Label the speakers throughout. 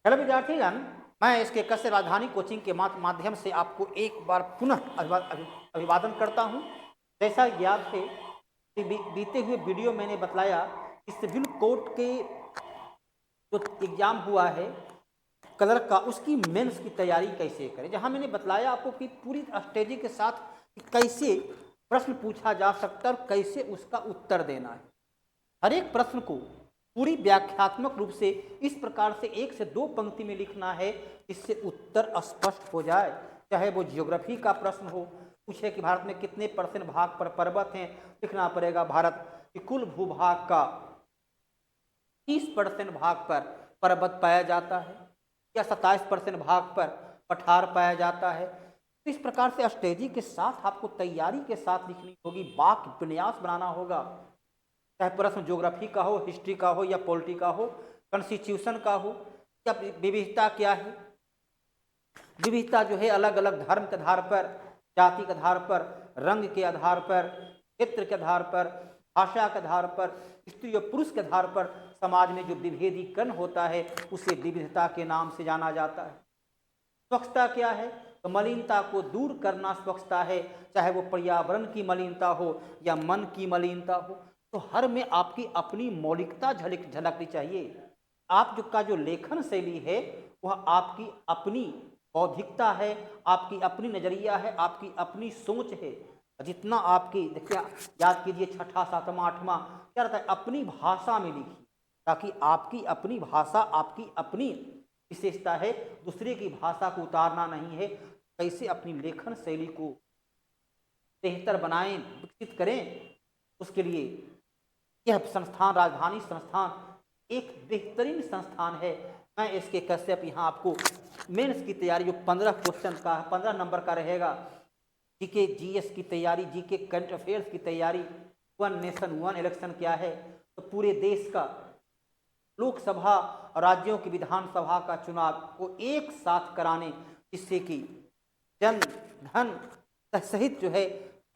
Speaker 1: Hello विद्यार्थीगण, मैं इसके कस्य राजधानी कोचिंग के माध्यम से आपको एक बार पुनः अभिवादन करता हूं। जैसा याद है कि बीते हुए वीडियो मैंने बतलाया कि सिविल कोर्ट के जो एग्जाम हुआ है क्लर्क का, उसकी मेंस की तैयारी कैसे करें। जहां मैंने बतलाया आपको कि पूरी स्ट्रेटेजी के साथ कैसे प्रश्न पूछा जा सकता है और कैसे उसका उत्तर देना है। हर एक प्रश्न को पूरी व्याख्यात्मक रूप से इस प्रकार से 1 से 2 पंक्ति में लिखना है, इससे उत्तर स्पष्ट हो जाए। चाहे वो जियोग्राफी का प्रश्न हो, पूछे कि भारत में कितने % भाग पर पर्वत हैं, लिखना पड़ेगा भारत की कुल भूभाग का 30% भाग पर पर्वत पाया जाता है या 27% भाग पर पठार पाया जाता है। तो इस प्रकार से स्ट्रेटेजी के साथ आपको तैयारी के साथ लिखनी होगी, वाक्य विन्यास बनाना होगा। चाहे प्रश्न ज्योग्राफी का हो, हिस्ट्री का हो या पॉलिटी का हो, कॉन्स्टिट्यूशन का हो या विविधता क्या है। विविधता जो है अलग अलग धर्म के आधार पर, जाति के आधार पर, रंग के आधार पर, क्षेत्र के आधार पर, भाषा के आधार पर, स्त्री और पुरुष के आधार पर समाज में जो विभेदीकरण होता है उसे विविधता के नाम से जाना जाता है। स्वच्छता क्या है? तो मलिनता को दूर करना स्वच्छता है, चाहे वो पर्यावरण की मलिनता हो या मन की मलिनता हो। तो हर में आपकी अपनी मौलिकता झलकनी चाहिए। आप जो लेखन शैली है वह आपकी अपनी बौद्धिकता है, आपकी अपनी नजरिया है, आपकी अपनी सोच है। जितना आपकी देखिए, याद कीजिए 6ठा 7वां 8वां क्या रहता है, अपनी भाषा में लिखिए, ताकि आपकी अपनी भाषा, आपकी अपनी विशेषता है, दूसरे की भाषा को उतारना नहीं है। कैसे अपनी लेखन शैली को बेहतर बनाएं, विकसित करें, उसके लिए यह संस्थान, राजधानी संस्थान एक बेहतरीन संस्थान है। मैं इसके कश्यप यहाँ आपको मेंस की तैयारी जो 15 क्वेश्चन का 15 नंबर का रहेगा, जीके जीएस की तैयारी, जीके करंट अफेयर्स की तैयारी, 1 नेशन 1 इलेक्शन क्या है, तो पूरे देश का लोकसभा और राज्यों की विधानसभा का चुनाव को एक साथ कराने, जिससे कि जन धन सहित जो है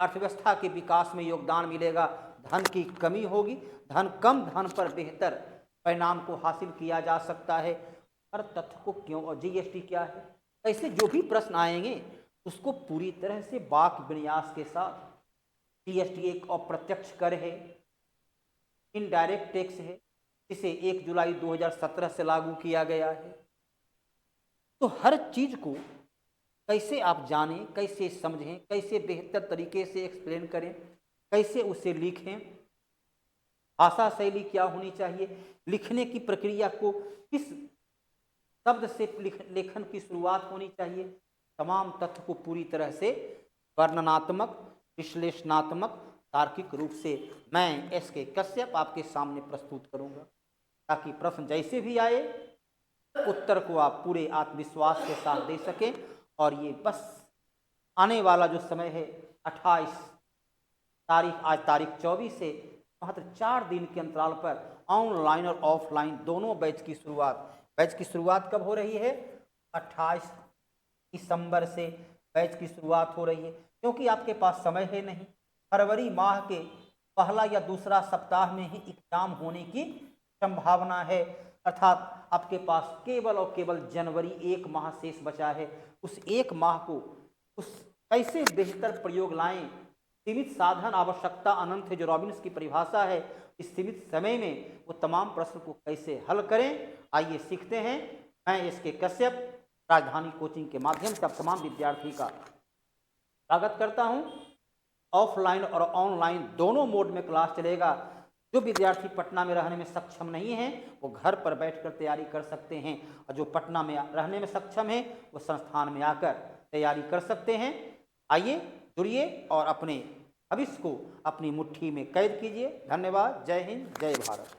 Speaker 1: अर्थव्यवस्था के विकास में योगदान मिलेगा। धन की कमी होगी, कम धन पर बेहतर परिणाम को हासिल किया जा सकता है। हर तथ्य को क्यों और जीएसटी क्या है, ऐसे जो भी प्रश्न आएंगे उसको पूरी तरह से वाक्य विन्यास के साथ। जीएसटी एक अप्रत्यक्ष कर है, इनडायरेक्ट टैक्स है, जिसे 1 जुलाई 2017 से लागू किया गया है। तो हर चीज को कैसे आप जानें, कैसे समझें, कैसे बेहतर तरीके से एक्सप्लेन करें, कैसे उसे लिखें, भाषा शैली क्या होनी चाहिए, लिखने की प्रक्रिया को किस शब्द से लेखन की शुरुआत होनी चाहिए, तमाम तथ्य को पूरी तरह से वर्णनात्मक, विश्लेषणात्मक, तार्किक रूप से मैं एसके कश्यप आपके सामने प्रस्तुत करूंगा, ताकि प्रश्न जैसे भी आए उत्तर को आप पूरे आत्मविश्वास के साथ दे सकें। और ये बस आने वाला जो समय है 28 तारीख, आज तारीख 24 से मात्र 4 दिन के अंतराल पर ऑनलाइन और ऑफलाइन दोनों बैच की शुरुआत कब हो रही है? 28 दिसंबर से बैच की शुरुआत हो रही है। क्योंकि आपके पास समय है नहीं, फरवरी माह के पहला या दूसरा सप्ताह में ही एग्जाम होने की संभावना है, अर्थात आपके पास केवल और केवल जनवरी 1 माह शेष बचा है। उस 1 माह को उस कैसे बेहतर प्रयोग लाएं, सीमित साधन आवश्यकता अनंत है जो रॉबिन्स की परिभाषा है। इस सीमित समय में वो तमाम प्रश्न को कैसे हल करें, आइए सीखते हैं। मैं इसके कश्यप राजधानी कोचिंग के माध्यम से आप तमाम विद्यार्थी का स्वागत करता हूं। ऑफलाइन और ऑनलाइन दोनों मोड में क्लास चलेगा। जो विद्यार्थी पटना में रहने में सक्षम नहीं है वो घर पर बैठकर तैयारी कर सकते हैं, और जो पटना में रहने में सक्षम है वो संस्थान में आकर तैयारी कर सकते हैं। आइए जुड़िए और अपने भविष्य को अपनी मुट्ठी में कैद कीजिए। धन्यवाद। जय हिंद, जय भारत।